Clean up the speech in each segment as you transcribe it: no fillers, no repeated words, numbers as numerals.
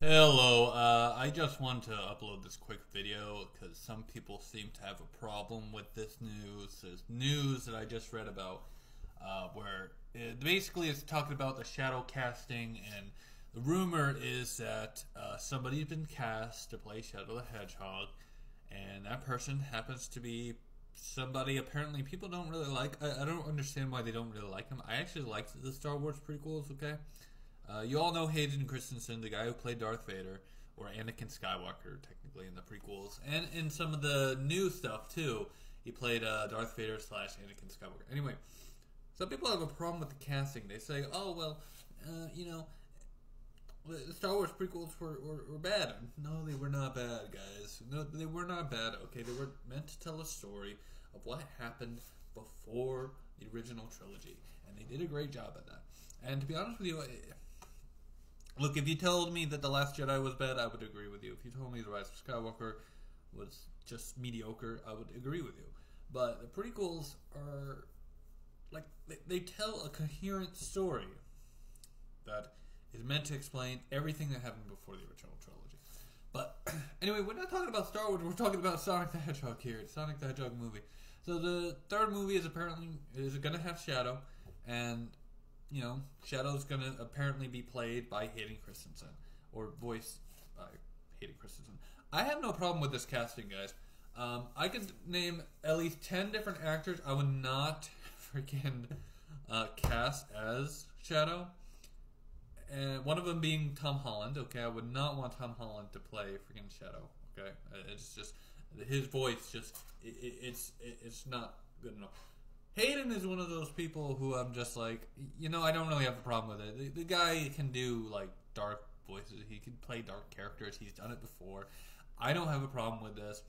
Hello, I just wanted to upload this quick video because some people seem to have a problem with this news. This news that I just read about, where basically it's talking about the shadow casting, and the rumor is that somebody's been cast to play Shadow the Hedgehog, and that person happens to be somebody apparently people don't really like. I don't understand why they don't really like him. I actually liked the Star Wars prequels, okay? You all know Hayden Christensen, the guy who played Darth Vader, or Anakin Skywalker, technically, in the prequels, and in some of the new stuff, too. He played Darth Vader slash Anakin Skywalker. Anyway, some people have a problem with the casting. They say, oh, well, you know, the Star Wars prequels were bad. No, they were not bad, guys. No, they were not bad, okay? They were meant to tell a story of what happened before the original trilogy, and they did a great job at that. And to be honest with you, look, if you told me that The Last Jedi was bad, I would agree with you. If you told me The Rise of Skywalker was just mediocre, I would agree with you. But the prequels are, like, they tell a coherent story that is meant to explain everything that happened before the original trilogy. But anyway, we're not talking about Star Wars, we're talking about Sonic the Hedgehog here. It's Sonic the Hedgehog movie. So the third movie is going to have Shadow, and you know, Shadow's gonna apparently be played by Hayden Christensen, or voiced by Hayden Christensen. I have no problem with this casting, guys. I could name at least 10 different actors I would not freaking cast as Shadow. And one of them being Tom Holland, okay? I would not want Tom Holland to play freaking Shadow, okay? It's just, his voice just, it's not good enough. Hayden is one of those people who I'm just like, you know, I don't really have a problem with it. The guy can do, like, dark voices. He can play dark characters. He's done it before. I don't have a problem with this.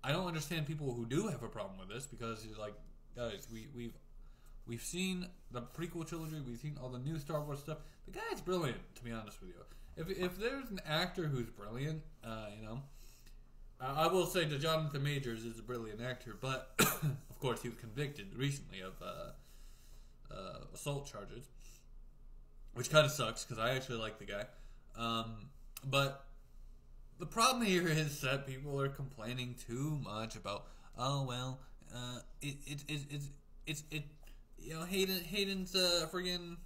I don't understand people who do have a problem with this because, like, guys, we've seen the prequel trilogy. We've seen all the new Star Wars stuff. The guy's brilliant, to be honest with you. If there's an actor who's brilliant, you know, I will say that Jonathan Majors is a brilliant actor, but of course he was convicted recently of assault charges, which kind of sucks because I actually like the guy. But the problem here is that people are complaining too much about, oh well, you know, Hayden's friggin'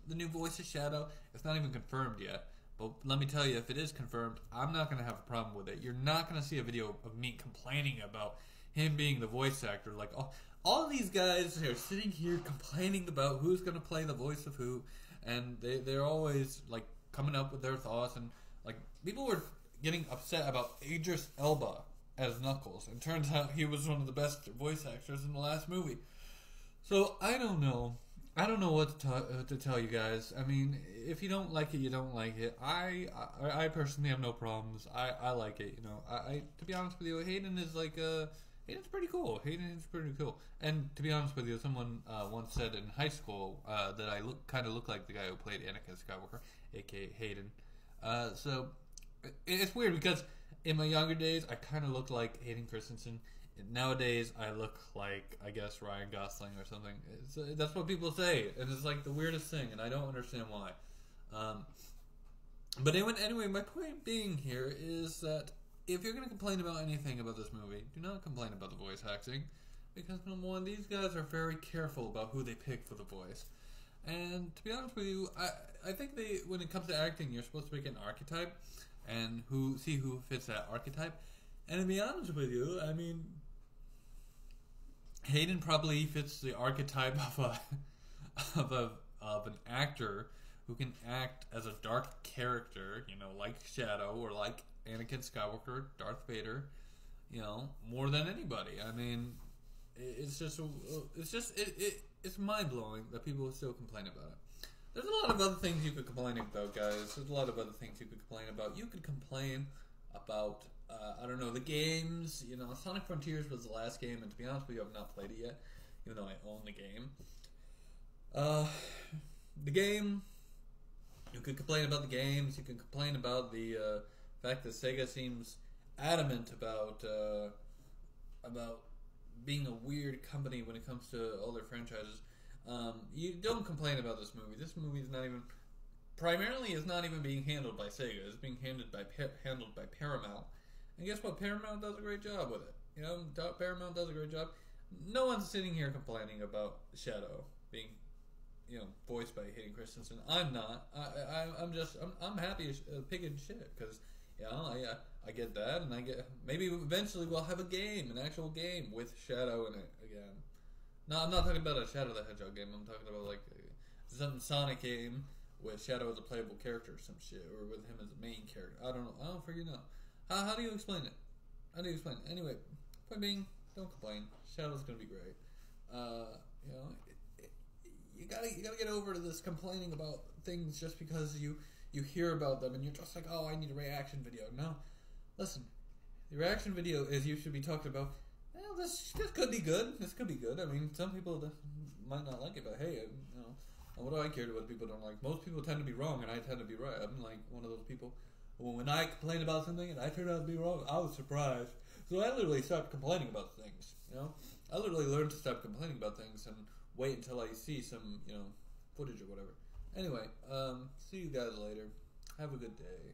the new voice of Shadow. It's not even confirmed yet. But let me tell you, if it is confirmed, I'm not going to have a problem with it. You're not going to see a video of me complaining about him being the voice actor. Like, all of these guys are sitting here complaining about who's going to play the voice of who. And they're always, like, coming up with their thoughts. And, like, people were getting upset about Idris Elba as Knuckles. And turns out he was one of the best voice actors in the last movie. So, I don't know. I don't know what to tell you guys. I mean, if you don't like it, you don't like it. I personally have no problems. I like it. You know, to be honest with you, Hayden is like Hayden's pretty cool. Hayden is pretty cool. And to be honest with you, someone once said in high school that I kind of look like the guy who played Anakin Skywalker, aka Hayden. So it's weird because in my younger days, I kind of looked like Hayden Christensen. Nowadays, I look like, I guess, Ryan Gosling or something. That's what people say, and it's like the weirdest thing, and I don't understand why. But anyway, my point being here is that if you're going to complain about anything about this movie, do not complain about the voice acting, because number one, these guys are very careful about who they pick for the voice. And to be honest with you, I think when it comes to acting, you're supposed to pick an archetype, and see who fits that archetype. And to be honest with you, I mean, Hayden probably fits the archetype of an actor who can act as a dark character, you know, like Shadow or like Anakin Skywalker, Darth Vader, you know, more than anybody. I mean, it's mind blowing that people still complain about it. There's a lot of other things you could complain about, guys. There's a lot of other things you could complain about. You could complain about, I don't know, the games. You know, Sonic Frontiers was the last game, and to be honest with you, I've not played it yet, even though I own the game. The game, you could complain about the games. You can complain about the fact that Sega seems adamant about being a weird company when it comes to all their franchises. You don't complain about this movie. This movie is not even primarily is not even being handled by Sega. It's being handled by Paramount. And guess what? Paramount does a great job with it. You know, Paramount does a great job. No one's sitting here complaining about Shadow being, you know, voiced by Hayden Christensen. I'm not. I'm happy as a pig in shit because, you know, I get that, and I get maybe eventually we'll have a game, an actual game with Shadow in it again. No, I'm not talking about a Shadow the Hedgehog game. I'm talking about like some Sonic game with Shadow as a playable character or some shit, or with him as a main character. I don't know. I don't freaking know. How do you explain it? How do you explain it? Anyway, point being, don't complain. Shadow's gonna be great. You know, you gotta get over to this complaining about things just because you hear about them and you're just like, oh, I need a reaction video. No, listen, the reaction video is you should be talking about. Well, this could be good. This could be good. I mean, some people might not like it, but hey, you know, what do I care what people don't like? Most people tend to be wrong, and I tend to be right. I'm like one of those people. When I complain about something and I turn out to be wrong, I was surprised. So I literally stopped complaining about things. You know, I literally learned to stop complaining about things and wait until I see some, you know, footage or whatever. Anyway, see you guys later. Have a good day.